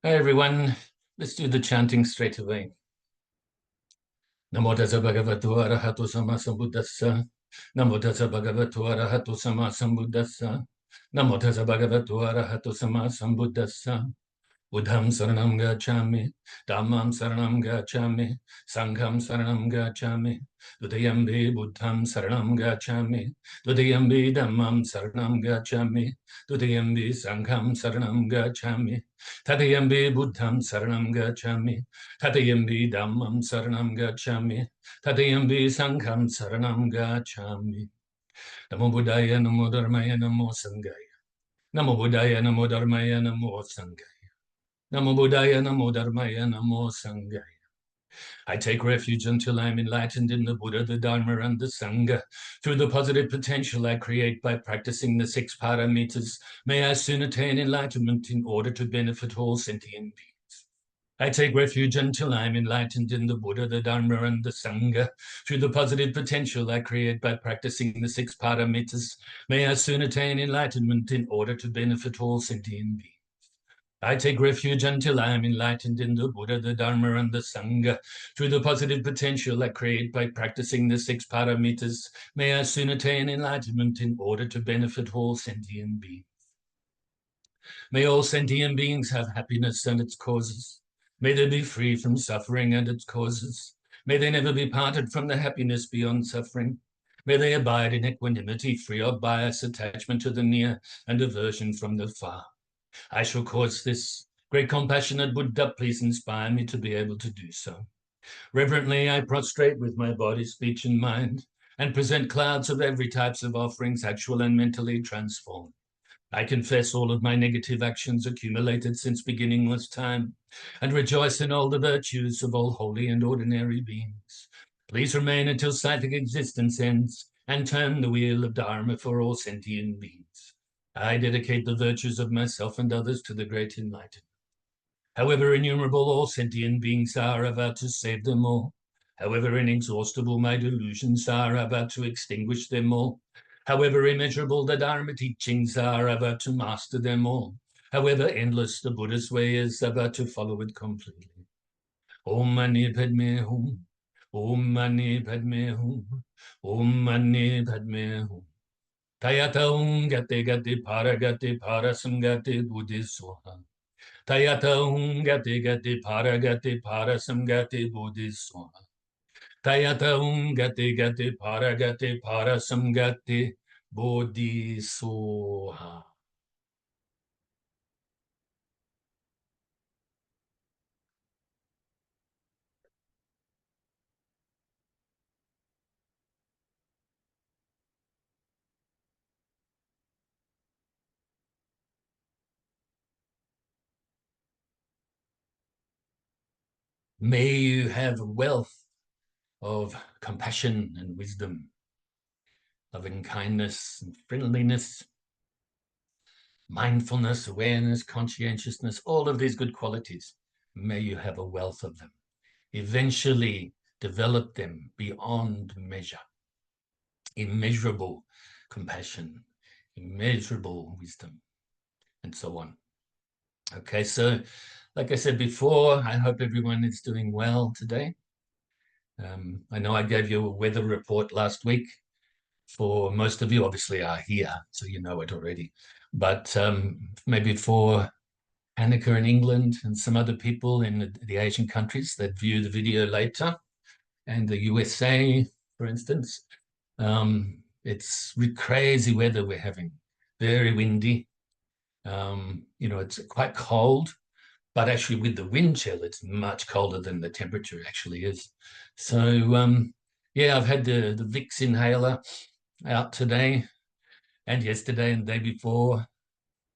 Hi everyone, let's do the chanting straight away. Namo Tassa Bhagavato Arahato Samma Sambuddhassa. Namo Tassa Bhagavato Arahato Samma Sambuddhassa. Namo Tassa Bhagavato Arahato Samma Sambuddhassa. Buddham Saranam Gacchami, Dhammam Saranam Gacchami, Sangham Saranam Gacchami, Dudayambi Buddham Saranam Gacchami, Dudayambi Dhammam Saranam Gacchami, Dudayambi Sangham Saranam Gacchami, Tadayambi Buddham Saranam Gacchami, Tadayambi Dhammam Saranam Gacchami, Tadayambi Sangham Saranam Gacchami. Namo Buddhaya, Namo Dharmaya, Namo Sanghaya. Namo Buddhaya, Namo Dharmaya, Namo Sanghaya. Namo Buddhaya, Namo Dharmaya, Namo Sanghaya. I take refuge until I am enlightened in the Buddha, the Dharma, and the Sangha. Through the positive potential I create by practicing the 6 paramitas, may I soon attain enlightenment in order to benefit all sentient beings. I take refuge until I am enlightened in the Buddha, the Dharma, and the Sangha. Through the positive potential I create by practicing the 6 paramitas, may I soon attain enlightenment in order to benefit all sentient beings. I take refuge until I am enlightened in the Buddha, the Dharma, and the Sangha. Through the positive potential I create by practicing the 6 paramitas, may I soon attain enlightenment in order to benefit all sentient beings. May all sentient beings have happiness and its causes. May they be free from suffering and its causes. May they never be parted from the happiness beyond suffering. May they abide in equanimity, free of bias, attachment to the near, and aversion from the far. I shall cause this. Great compassionate Buddha, please inspire me to be able to do so. Reverently, I prostrate with my body, speech, and mind, and present clouds of every types of offerings, actual and mentally transformed. I confess all of my negative actions accumulated since beginningless time, and rejoice in all the virtues of all holy and ordinary beings. Please remain until cyclic existence ends, and turn the wheel of Dharma for all sentient beings. I dedicate the virtues of myself and others to the great enlightenment. However innumerable all sentient beings are, about to save them all. However inexhaustible my delusions are, about to extinguish them all. However immeasurable the Dharma teachings are, about to master them all. However endless the Buddha's way is, about to follow it completely. Om Mani Padme Hum. Om Mani Padme Hum. Om Mani Padme Hum. Tayata gate gate para samgate buddhiswa. Tayata gate para samgate buddhiswa. Tayata gate para samgate bodhisoha. May you have a wealth of compassion and wisdom, loving kindness and friendliness, mindfulness, awareness, conscientiousness, all of these good qualities. May you have a wealth of them. Eventually develop them beyond measure. Immeasurable compassion, immeasurable wisdom, and so on. Okay, so like I said before, I hope everyone is doing well today. I know I gave you a weather report last week. For most of you, obviously, are here, so you know it already. But maybe for Annika in England and some other people in the Asian countries that view the video later, and the USA, for instance, it's crazy weather we're having, very windy. It's quite cold, but actually with the wind chill, it's much colder than the temperature actually is. So, yeah, I've had the Vicks inhaler out today and yesterday and the day before,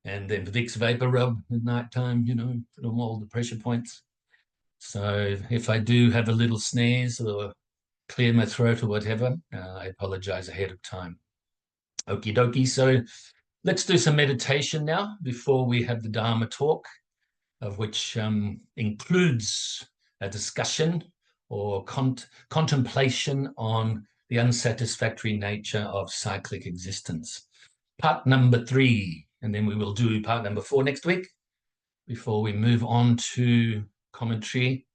and then Vicks vapor rub at night time, put on all the pressure points. So if I do have a little sneeze or clear my throat or whatever, I apologize ahead of time. Okie dokie. So let's do some meditation now before we have the Dharma talk, of which includes a discussion or contemplation on the unsatisfactory nature of cyclic existence. Part number 3, and then we will do part number 4 next week. before we move on to commentary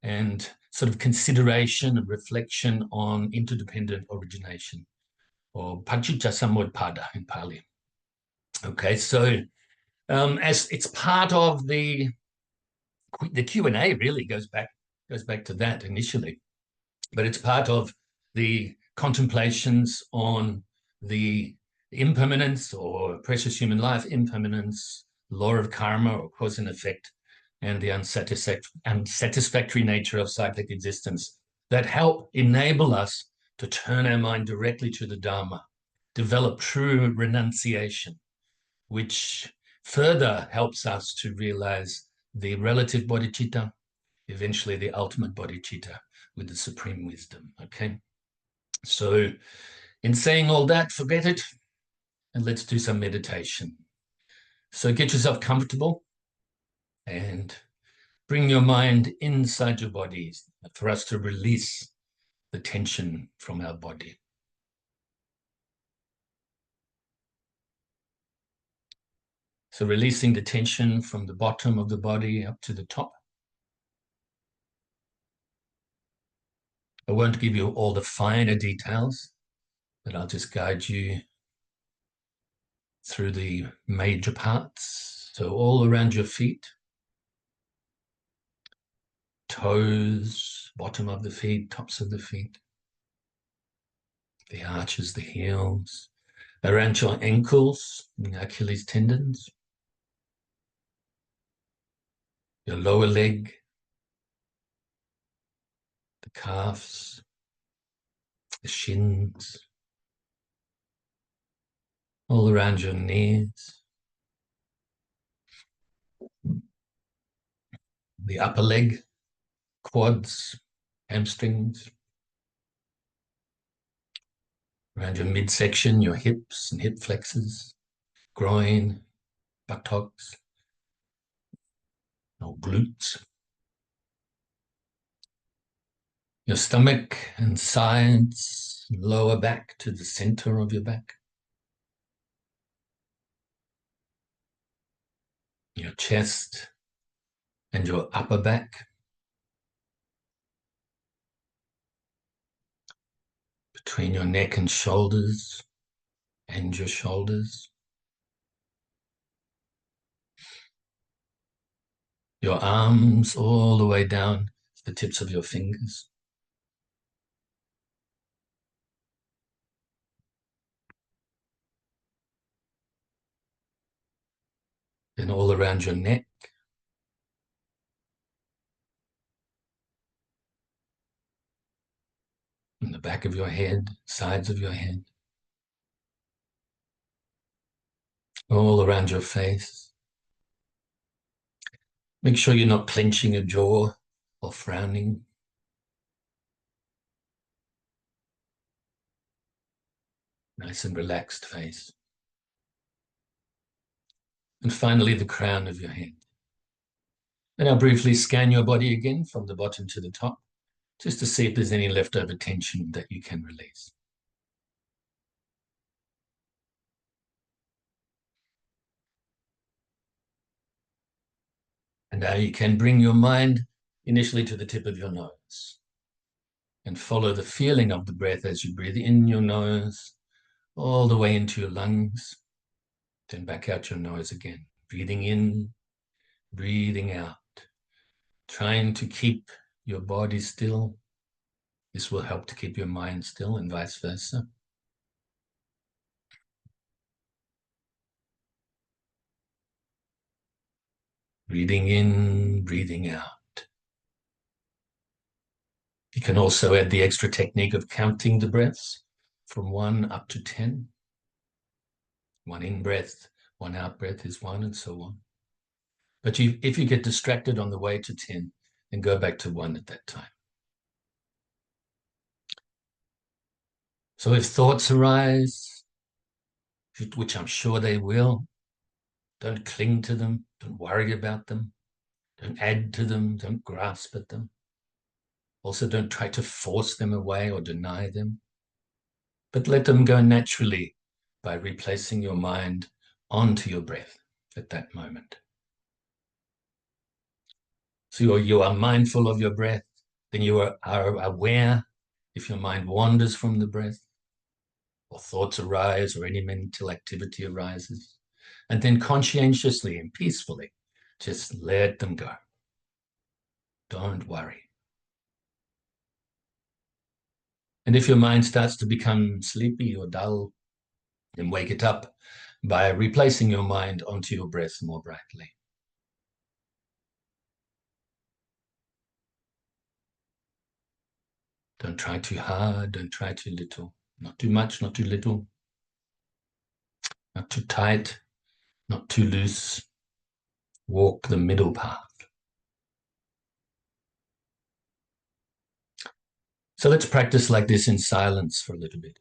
and sort of consideration and reflection on interdependent origination, or paccicca samutpada in Pali. Okay, so as it's part of the Q&A, really goes back to that initially, but it's part of the contemplations on the impermanence or precious human life, impermanence, law of karma or cause and effect, and the unsatisfactory nature of cyclic existence that help enable us to turn our mind directly to the Dharma, develop true renunciation, which further helps us to realize the relative bodhicitta, eventually the ultimate bodhicitta with the supreme wisdom, okay? So in saying all that, forget it, and let's do some meditation. So get yourself comfortable and bring your mind inside your body for us to release the tension from our body. So releasing the tension from the bottom of the body up to the top. I won't give you all the finer details, but I'll just guide you through the major parts. So all around your feet, toes, bottom of the feet, tops of the feet, the arches, the heels, around your ankles, the Achilles tendons, your lower leg, the calves, the shins, all around your knees, the upper leg, quads, hamstrings, around your midsection, your hips and hip flexors, groin, buttocks, or glutes, your stomach and sides, lower back to the center of your back, your chest and your upper back, between your neck and shoulders, and your shoulders, your arms all the way down to the tips of your fingers, then all around your neck, and the back of your head, sides of your head, all around your face. Make sure you're not clenching your jaw or frowning. Nice and relaxed face. And finally, the crown of your head. And I'll briefly scan your body again from the bottom to the top, just to see if there's any leftover tension that you can release. And now you can bring your mind initially to the tip of your nose and follow the feeling of the breath as you breathe in your nose, all the way into your lungs, then back out your nose again, breathing in, breathing out, trying to keep your body still. This will help to keep your mind still and vice versa. Breathing in, breathing out. You can also add the extra technique of counting the breaths from 1 up to 10. 1 in breath, 1 out breath is 1, and so on. But if you get distracted on the way to 10, then go back to 1 at that time. So if thoughts arise, which I'm sure they will, don't cling to them, don't worry about them, don't add to them, don't grasp at them. Also, don't try to force them away or deny them, but let them go naturally by replacing your mind onto your breath at that moment. So you are mindful of your breath, then you are aware if your mind wanders from the breath, or thoughts arise, or any mental activity arises. And then conscientiously and peacefully, just let them go. Don't worry. And if your mind starts to become sleepy or dull, then wake it up by replacing your mind onto your breath more brightly. Don't try too hard, don't try too little. Not too much, not too little. Not too tight, not too loose. Walk the middle path. So let's practice like this in silence for a little bit.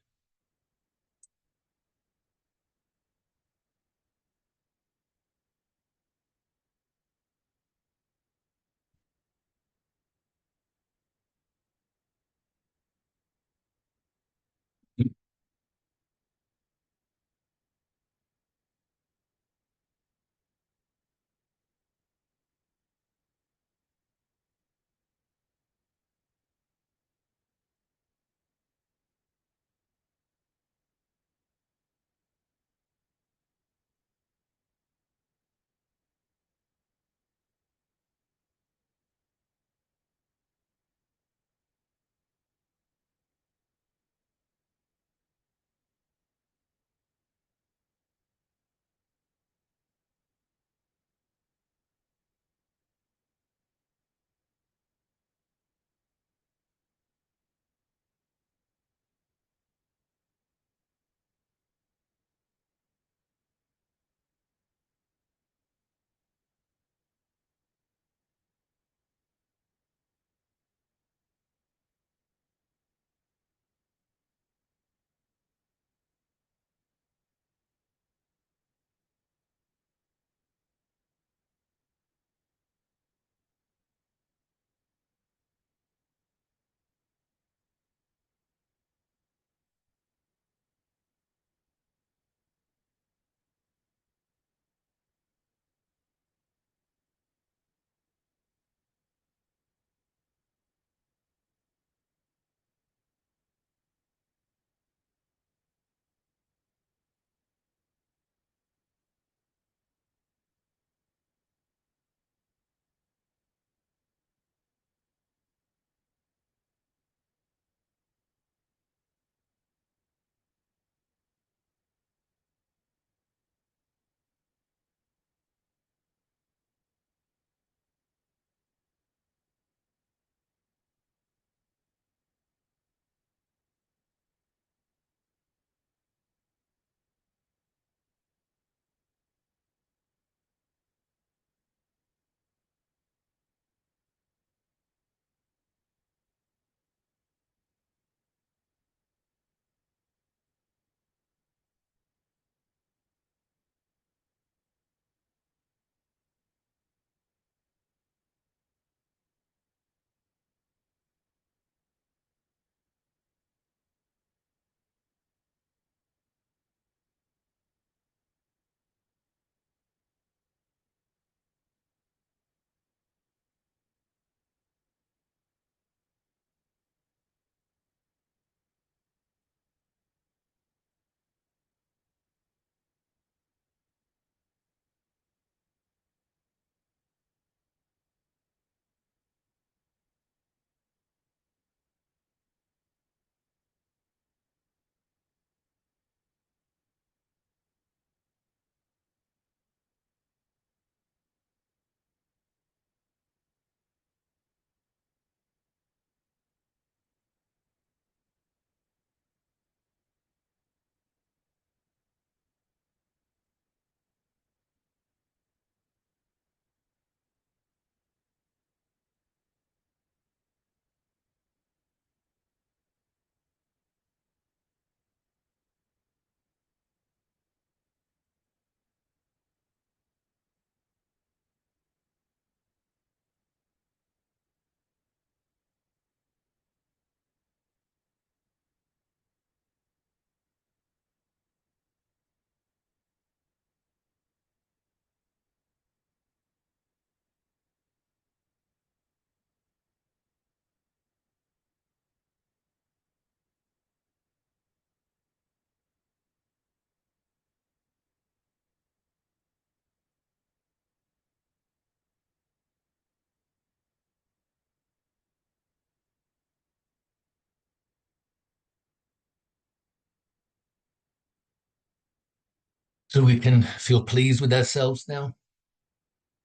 So we can feel pleased with ourselves now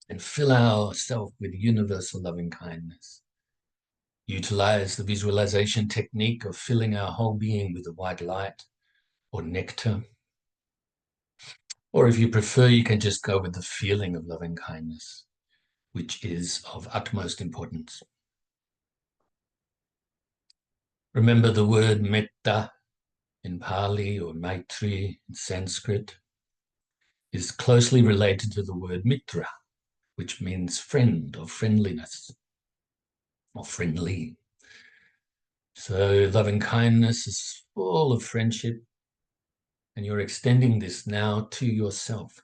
and fill ourselves with universal loving kindness. Utilize the visualization technique of filling our whole being with the white light or nectar. Or if you prefer, you can just go with the feeling of loving kindness, which is of utmost importance. Remember the word metta in Pali or Maitri in Sanskrit is closely related to the word mitra, which means friend or friendliness or friendly. So loving kindness is full of friendship, and you're extending this now to yourself.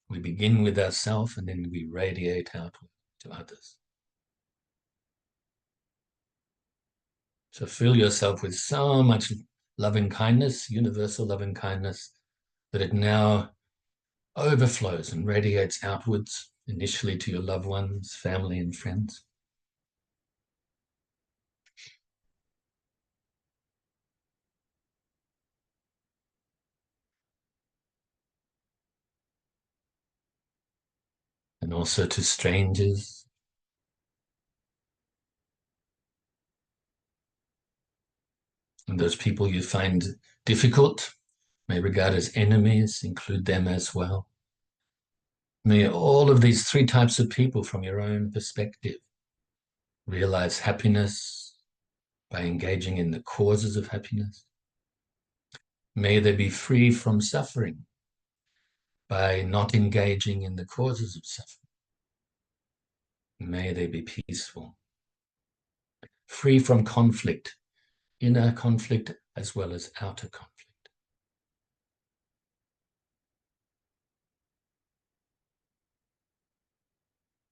We begin with ourselves and then we radiate out to others. So fill yourself with so much loving kindness, universal loving kindness, that it now overflows and radiates outwards, initially to your loved ones, family, and friends. And also to strangers. And those people you find difficult, may regard as enemies, include them as well. May all of these three types of people from your own perspective realize happiness by engaging in the causes of happiness. May they be free from suffering by not engaging in the causes of suffering. May they be peaceful, free from conflict, inner conflict as well as outer conflict.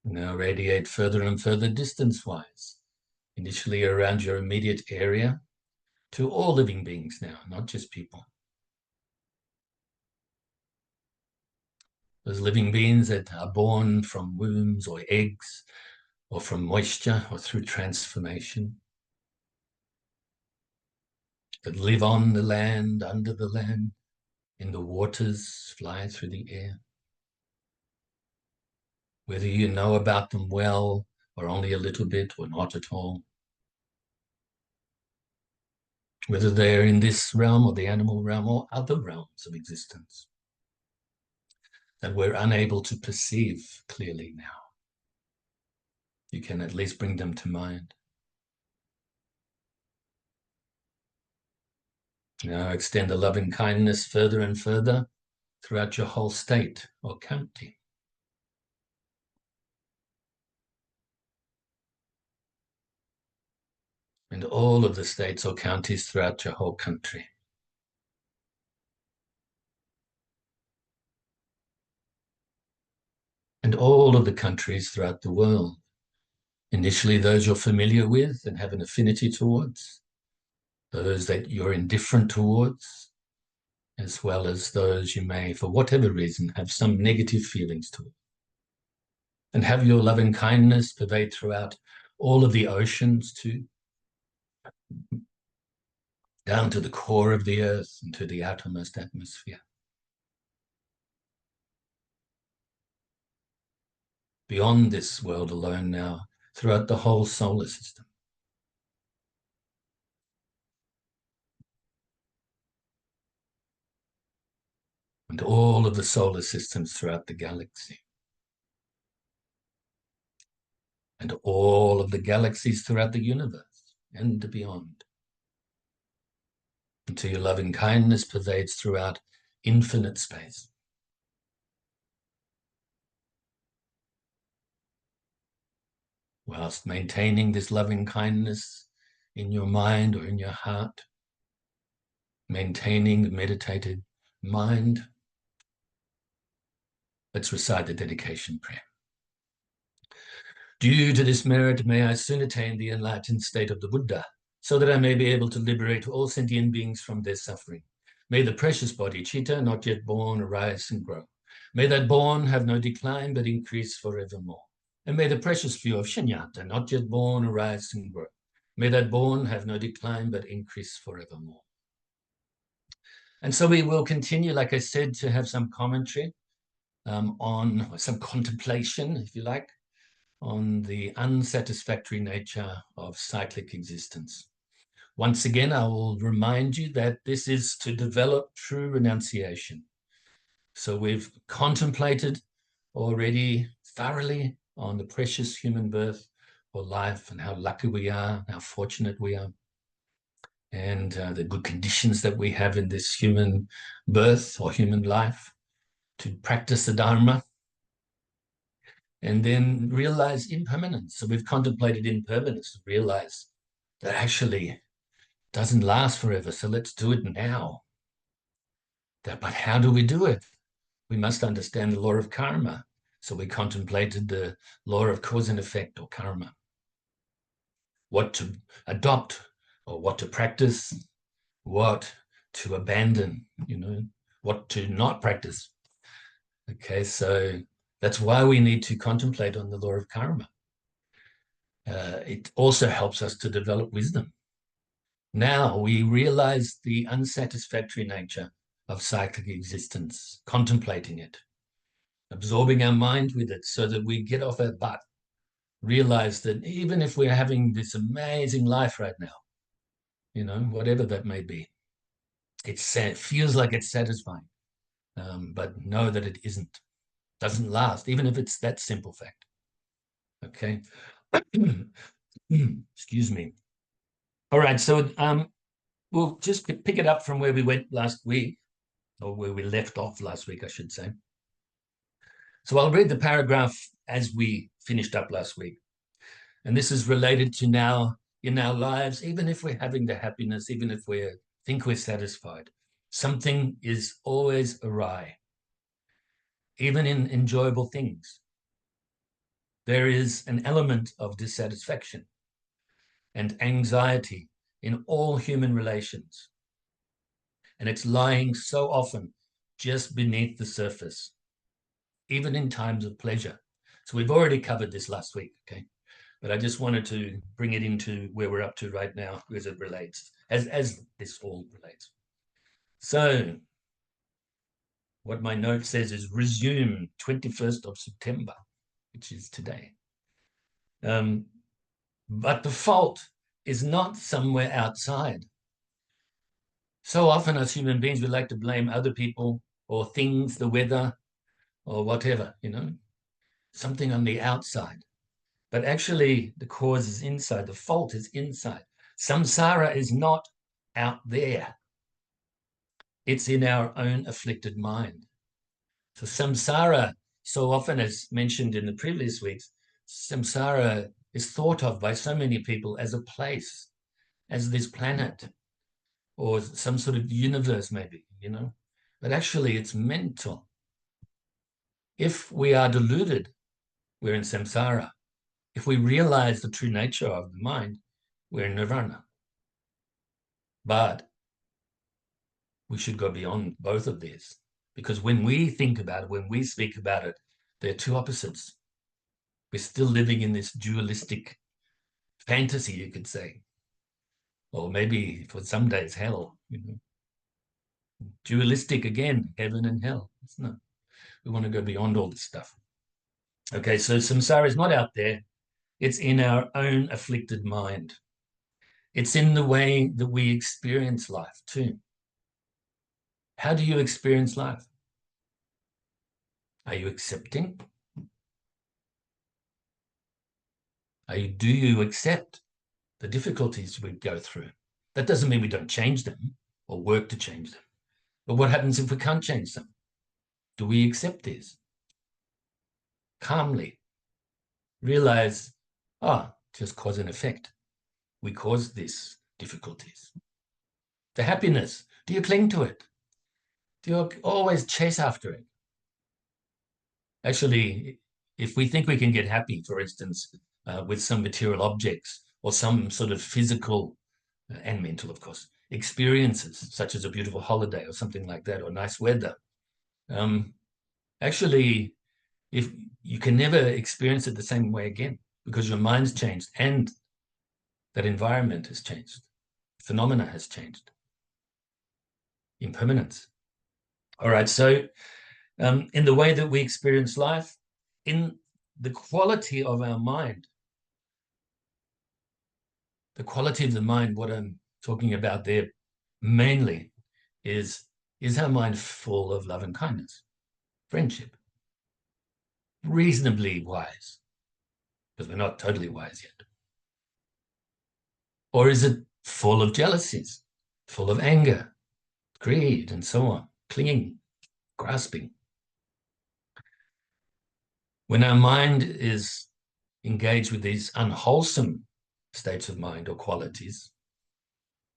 Now radiate further and further distance-wise, initially around your immediate area, to all living beings now, not just people. Those living beings that are born from wombs or eggs, or from moisture, or through transformation, that live on the land, under the land, in the waters, fly through the air. Whether you know about them well, or only a little bit, or not at all. Whether they're in this realm, or the animal realm, or other realms of existence, that we're unable to perceive clearly now. You can at least bring them to mind. Now extend the loving kindness further and further throughout your whole state or county. And all of the states or counties throughout your whole country. And all of the countries throughout the world. Initially, those you're familiar with and have an affinity towards, those that you're indifferent towards, as well as those you may, for whatever reason, have some negative feelings towards. And have your loving kindness pervade throughout all of the oceans too, down to the core of the earth and to the outermost atmosphere. Beyond this world alone now, throughout the whole solar system. And all of the solar systems throughout the galaxy. And all of the galaxies throughout the universe and beyond. Until your loving kindness pervades throughout infinite space. Whilst maintaining this loving kindness in your mind or in your heart, maintaining the meditated mind, let's recite the dedication prayer. Due to this merit, may I soon attain the enlightened state of the Buddha, so that I may be able to liberate all sentient beings from their suffering. May the precious bodhicitta, not yet born, arise and grow. May that born have no decline, but increase forevermore. And may the precious few of shunyata, not yet born, arise and grow. May that born have no decline, but increase forevermore. And so we will continue, like I said, to have some commentary on some contemplation, if you like, on the unsatisfactory nature of cyclic existence. Once again, I will remind you that this is to develop true renunciation. So we've contemplated already thoroughly on the precious human birth or life and how lucky we are, how fortunate we are, and the good conditions that we have in this human birth or human life to practice the Dharma, and then realize impermanence. So we've contemplated impermanence, realize that actually doesn't last forever. So let's do it now. But how do we do it? We must understand the law of karma. So we contemplated the law of cause and effect, or karma. What to adopt, or what to practice, what to abandon, what to not practice. Okay, so that's why we need to contemplate on the law of karma. It also helps us to develop wisdom. Now we realize the unsatisfactory nature of cyclic existence, contemplating it, absorbing our mind with it so that we get off our butt, realize that even if we're having this amazing life right now, whatever that may be, it feels like it's satisfying, but know that it isn't, doesn't last, even if it's that simple fact. Okay. Excuse me. All right, so we'll just pick it up from where we went last week, or where we left off last week, I should say. So I'll read the paragraph as we finished up last week. And this is related to now in our lives, even if we're having the happiness, even if we think we're satisfied, something is always awry. Even in enjoyable things, there is an element of dissatisfaction and anxiety in all human relations. And it's lying so often just beneath the surface, even in times of pleasure. So we've already covered this last week, okay? But I just wanted to bring it into where we're up to right now as it relates, as this all relates. So what my note says is resume 21st of September, which is today. But the fault is not somewhere outside. So often as human beings, we like to blame other people or things, the weather or whatever, something on the outside. But actually the cause is inside, the fault is inside. Samsara is not out there. It's in our own afflicted mind. So samsara, so often as mentioned in the previous weeks, samsara is thought of by so many people as a place, as this planet, or some sort of universe maybe, But actually it's mental. If we are deluded, we're in samsara. If we realize the true nature of the mind, we're in nirvana. But we should go beyond both of these, because when we think about it, when we speak about it, they're two opposites. We're still living in this dualistic fantasy, you could say, or maybe for some days hell. Dualistic again, heaven and hell. No, we want to go beyond all this stuff. Okay, so samsara is not out there. It's in our own afflicted mind. It's in the way that we experience life too. How do you experience life? Are you accepting? Do you accept the difficulties we go through? That doesn't mean we don't change them or work to change them. But what happens if we can't change them? Do we accept this? Calmly realize, just cause and effect. We cause these difficulties. The happiness, do you cling to it? Do you always chase after it? Actually, if we think we can get happy, for instance, with some material objects or some sort of physical and mental, of course, experiences, such as a beautiful holiday or something like that, or nice weather, actually, if you can never experience it the same way again, because your mind's changed and that environment has changed, phenomena has changed. impermanence. All right, so in the way that we experience life, in the quality of our mind, the quality of the mind, what I'm talking about there mainly is our mind full of love and kindness, friendship, reasonably wise, because we're not totally wise yet? Or is it full of jealousies, full of anger, greed, and so on, clinging, grasping? When our mind is engaged with these unwholesome states of mind or qualities,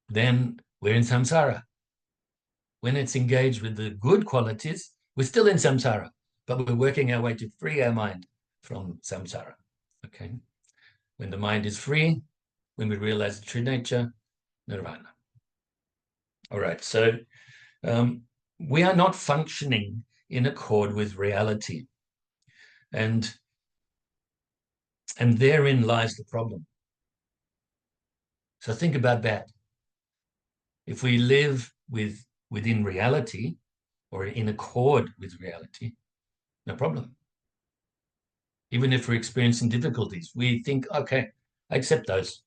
then we're in samsara. When it's engaged with the good qualities, we're still in samsara, but we're working our way to free our mind from samsara. Okay? When the mind is free, when we realize the true nature, nirvana. All right, so we are not functioning in accord with reality. And therein lies the problem. So think about that. If we live within reality or in accord with reality, no problem. Even if we're experiencing difficulties, we think, okay, I accept those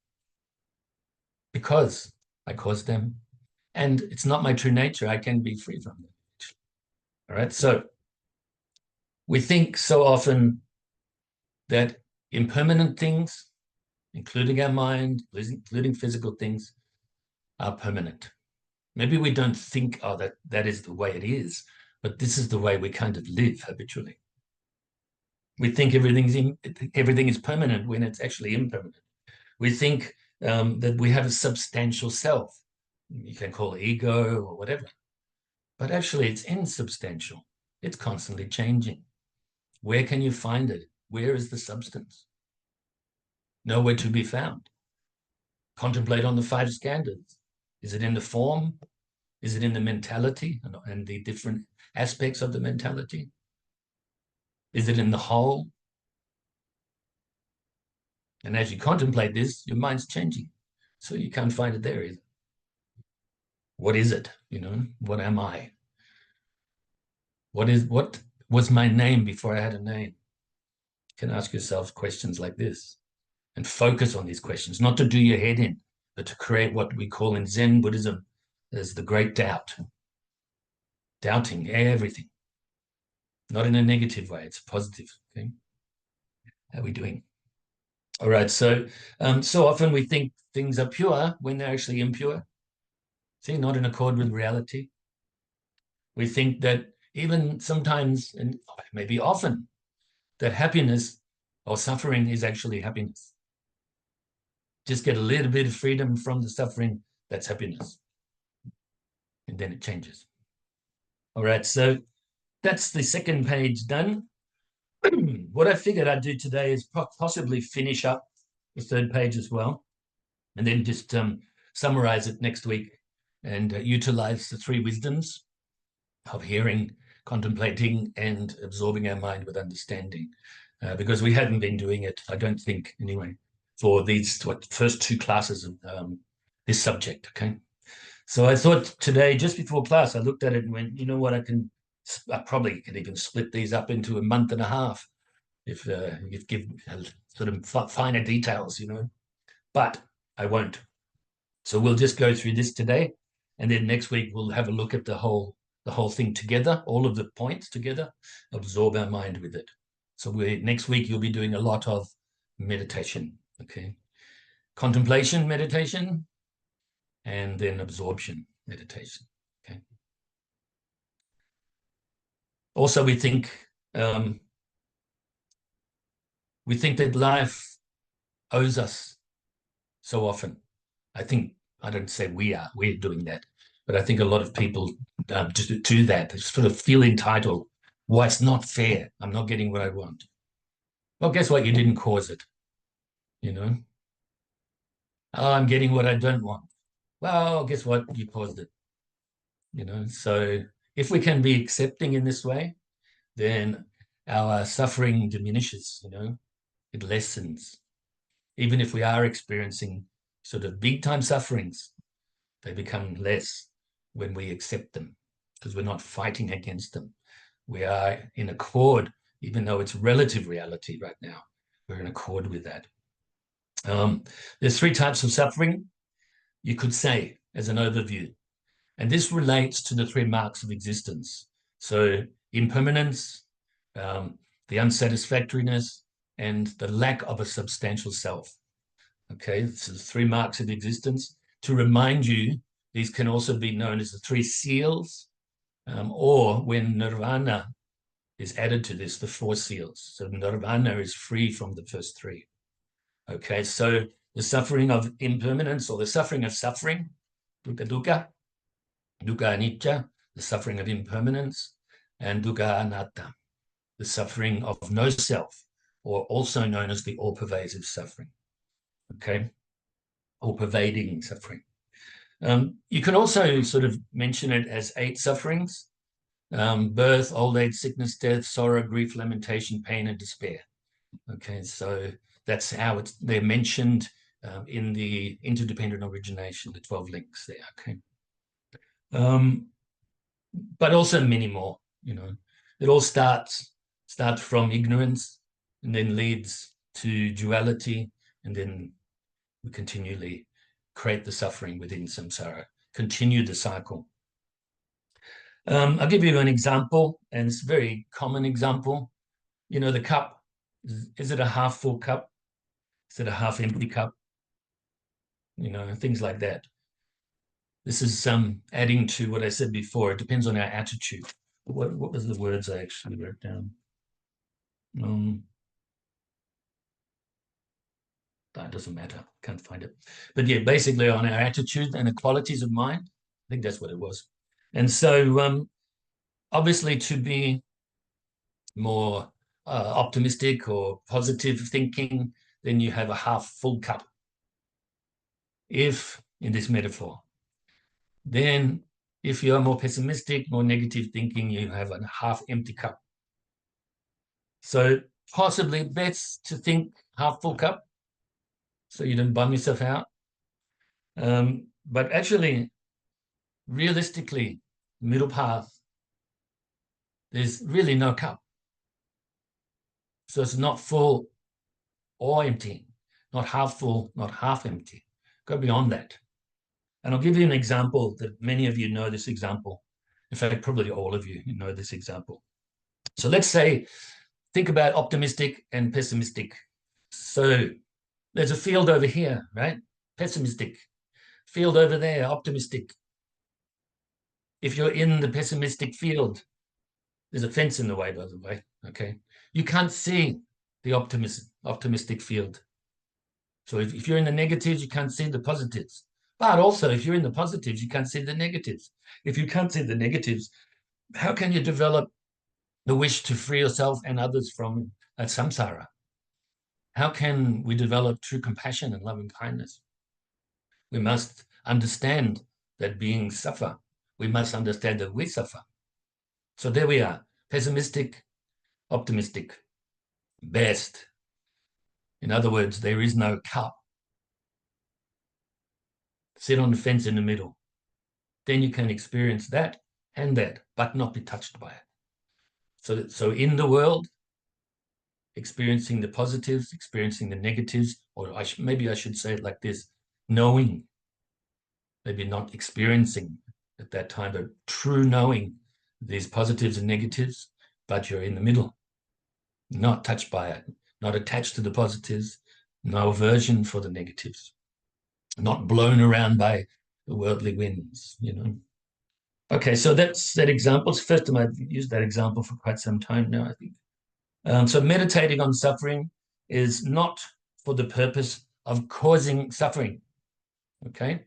because I caused them. And it's not my true nature. I can be free from them. All right. So we think so often that impermanent things, including our mind, including physical things, are permanent. Maybe we don't think, oh, that is the way it is, but this is the way we kind of live habitually. We think everything is permanent when it's actually impermanent. We think that we have a substantial self. You can call it ego or whatever, but actually it's insubstantial. It's constantly changing. Where can you find it? Where is the substance? Nowhere to be found. Contemplate on the 5 skandhas. Is it in the form? Is it in the mentality and the different aspects of the mentality? Is it in the whole? And as you contemplate this, your mind's changing. So you can't find it there either. What is it? What am I? What was my name before I had a name? You can ask yourself questions like this and focus on these questions, not to do your head in, but to create what we call in Zen Buddhism as the great doubt. Doubting everything. Not in a negative way, it's positive. Okay? How are we doing? All right, so often we think things are pure when they're actually impure. See, not in accord with reality. We think that even sometimes, and maybe often, that happiness or suffering is actually happiness. Just get a little bit of freedom from the suffering, that's happiness. And then it changes. All right, so that's the second page done. What I figured I'd do today is possibly finish up the third page as well, and then just summarize it next week and utilize the 3 wisdoms of hearing, contemplating, and absorbing our mind with understanding, because we hadn't been doing it, I don't think, anyway, for these first 2 classes of this subject, okay? So I thought today, just before class, I looked at it and went, you know what, I probably could even split these up into a month and a half if you give sort of finer details, but I won't. So we'll just go through this today, and then next week we'll have a look at the whole thing together, all of the points together, absorb our mind with it. So next week you'll be doing a lot of meditation, okay? Contemplation meditation, and then absorption meditation, okay? Also, we think that life owes us so often. I don't say we're doing that, but I think a lot of people just do that. They sort of feel entitled. Why, it's not fair. I'm not getting what I want. Well, guess what? You didn't cause it, Oh, I'm getting what I don't want. Well, guess what? You caused it, So if we can be accepting in this way, then our suffering diminishes, It lessens. Even if we are experiencing sort of big time sufferings, they become less when we accept them, because we're not fighting against them. We are in accord, even though it's relative reality right now. We're in accord with that. There's 3 types of suffering, you could say, as an overview. And this relates to the 3 marks of existence. So impermanence, the unsatisfactoriness, and the lack of a substantial self. Okay, so the 3 marks of existence. To remind you, these can also be known as the 3 seals, or when nirvana is added to this, the 4 seals. So nirvana is free from the first 3. Okay, so the suffering of impermanence, or the suffering of suffering, dukkha dukkha, dukkha anicca, the suffering of impermanence, and dukkha anatta, the suffering of no self, or also known as the all-pervasive suffering. Okay, all-pervading suffering. You can also sort of mention it as 8 sufferings: birth, old age, sickness, death, sorrow, grief, lamentation, pain, and despair. Okay, so that's how they're mentioned in the interdependent origination, the 12 links there. Okay, but also many more. You know, it all starts from ignorance, and then leads to duality, and then we continually create the suffering within samsara, continue the cycle. I'll give you an example, and it's a very common example. You know, the cup, is it a half full cup? Is it a half empty cup? You know, things like that. This is adding to what I said before. It depends on our attitude. What was the words I actually wrote down? That doesn't matter. Can't find it. But yeah, basically on our attitude and the qualities of mind. I think that's what it was. And so obviously to be more optimistic or positive thinking, then you have a half full cup. If, in this metaphor, then if you're more pessimistic, more negative thinking, you have a half empty cup. So possibly best to think half full cup, so you don't bum yourself out. But actually, realistically, middle path, there's really no cup. So it's not full or empty, not half full, not half empty. Go beyond that. And I'll give you an example that many of you know this example. In fact, probably all of you know this example. So let's say, think about optimistic and pessimistic. So there's a field over here, right? Pessimistic. Field over there, optimistic. If you're in the pessimistic field, there's a fence in the way, by the way, okay? You can't see the optimistic field. So if you're in the negatives, you can't see the positives. But also, if you're in the positives, you can't see the negatives. If you can't see the negatives, how can you develop the wish to free yourself and others from that samsara? How can we develop true compassion and loving kindness? We must understand that beings suffer. We must understand that we suffer. So there we are, pessimistic, optimistic, best. In other words, there is no cup. Sit on the fence in the middle. Then you can experience that and that, but not be touched by it. So in the world, experiencing the positives, experiencing the negatives, or maybe I should say it like this, knowing, maybe not experiencing at that time, but true knowing these positives and negatives, but you're in the middle, not touched by it, not attached to the positives, no aversion for the negatives, not blown around by the worldly winds, you know. Okay, so that's that example. It's the first time I've used that example for quite some time now, I think. So meditating on suffering is not for the purpose of causing suffering, okay?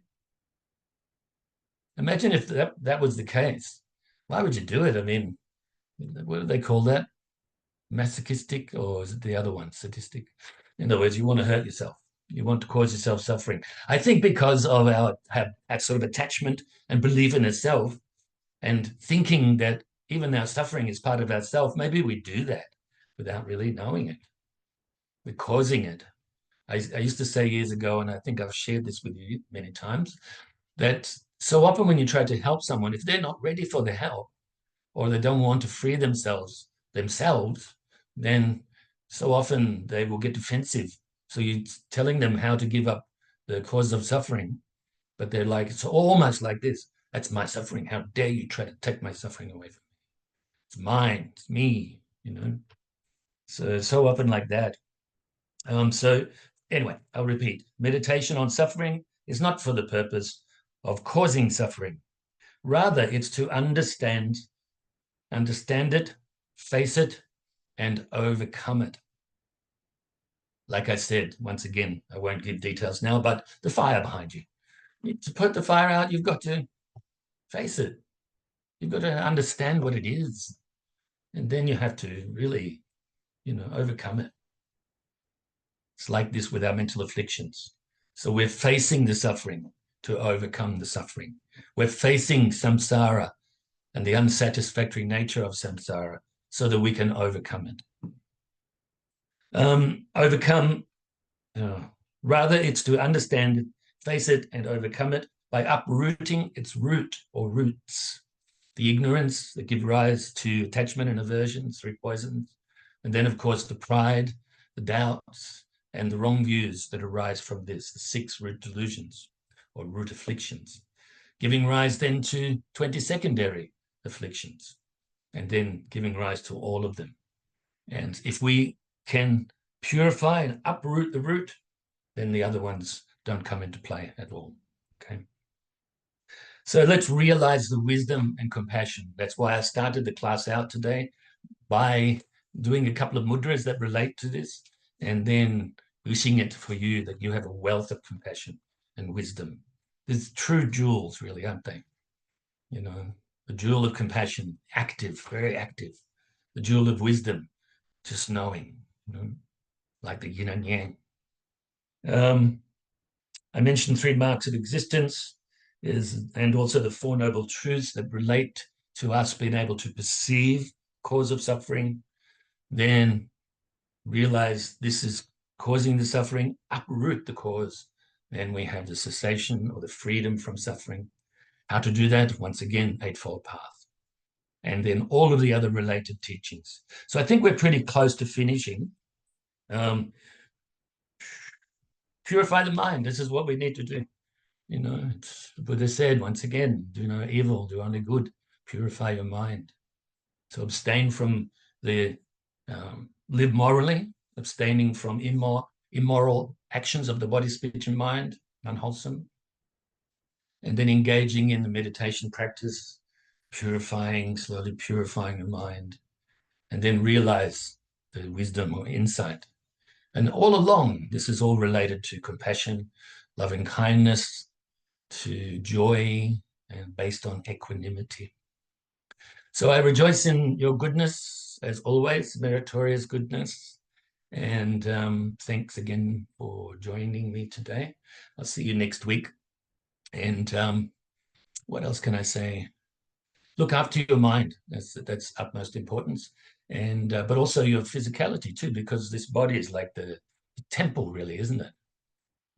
Imagine if that was the case. Why would you do it? I mean, what do they call that? Masochistic, or is it the other one, sadistic? In other words, you want to hurt yourself. You want to cause yourself suffering. I think because of our sort of attachment and belief in itself, and thinking that even our suffering is part of ourself, maybe we do that without really knowing it. We're causing it. I used to say years ago, and I think I've shared this with you many times, that So often when you try to help someone, if they're not ready for the help, or they don't want to free themselves, then so often they will get defensive. So you're telling them how to give up the cause of suffering, but they're like, it's almost like this. That's my suffering. How dare you try to take my suffering away from me? It's mine, it's me, So often like that. So anyway, I'll repeat. Meditation on suffering is not for the purpose of causing suffering. Rather, it's to understand it, face it, and overcome it. Like I said, once again, I won't give details now, but the fire behind you. To put the fire out, you've got to face it. You've got to understand what it is. And then you have to really, overcome it. It's like this with our mental afflictions. So we're facing the suffering to overcome the suffering. We're facing samsara and the unsatisfactory nature of samsara so that we can overcome it. Rather, it's to understand it, face it, and overcome it by uprooting its root or roots, the ignorance that give rise to attachment and aversion, 3 poisons, and then, of course, the pride, the doubts, and the wrong views that arise from this, the 6 root delusions or root afflictions, giving rise then to 20 secondary afflictions, and then giving rise to all of them. And if we can purify and uproot the root, then the other ones don't come into play at all. Okay. So let's realize the wisdom and compassion. That's why I started the class out today by doing a couple of mudras that relate to this, and then wishing it for you that you have a wealth of compassion and wisdom. There's true jewels, really, aren't they? The jewel of compassion, active, very active. The jewel of wisdom, just knowing, like the yin and yang. I mentioned 3 marks of existence and also the 4 noble truths that relate to us being able to perceive cause of suffering, then realize this is causing the suffering, uproot the cause, then we have the cessation or the freedom from suffering. How to do that? Once again, Eightfold Path. And then all of the other related teachings. So I think we're pretty close to finishing. Purify the mind. This is what we need to do. Buddha said, once again, do no evil, do only good, purify your mind. So abstain from live morally, abstaining from immoral actions of the body, speech, and mind, unwholesome. And then engaging in the meditation practice, slowly purifying your mind. And then realize the wisdom or insight. And all along, this is all related to compassion, loving kindness, to joy, and based on equanimity. So I rejoice in your goodness, as always, meritorious goodness. And thanks again for joining me today. I'll see you next week. And what else can I say? Look after your mind. That's utmost importance. And but also your physicality too, because this body is like the temple, really, isn't it?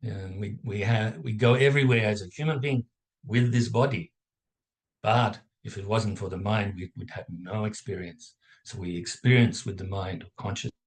And we go everywhere as a human being with this body. But if it wasn't for the mind, we'd have no experience. So we experience with the mind of consciousness.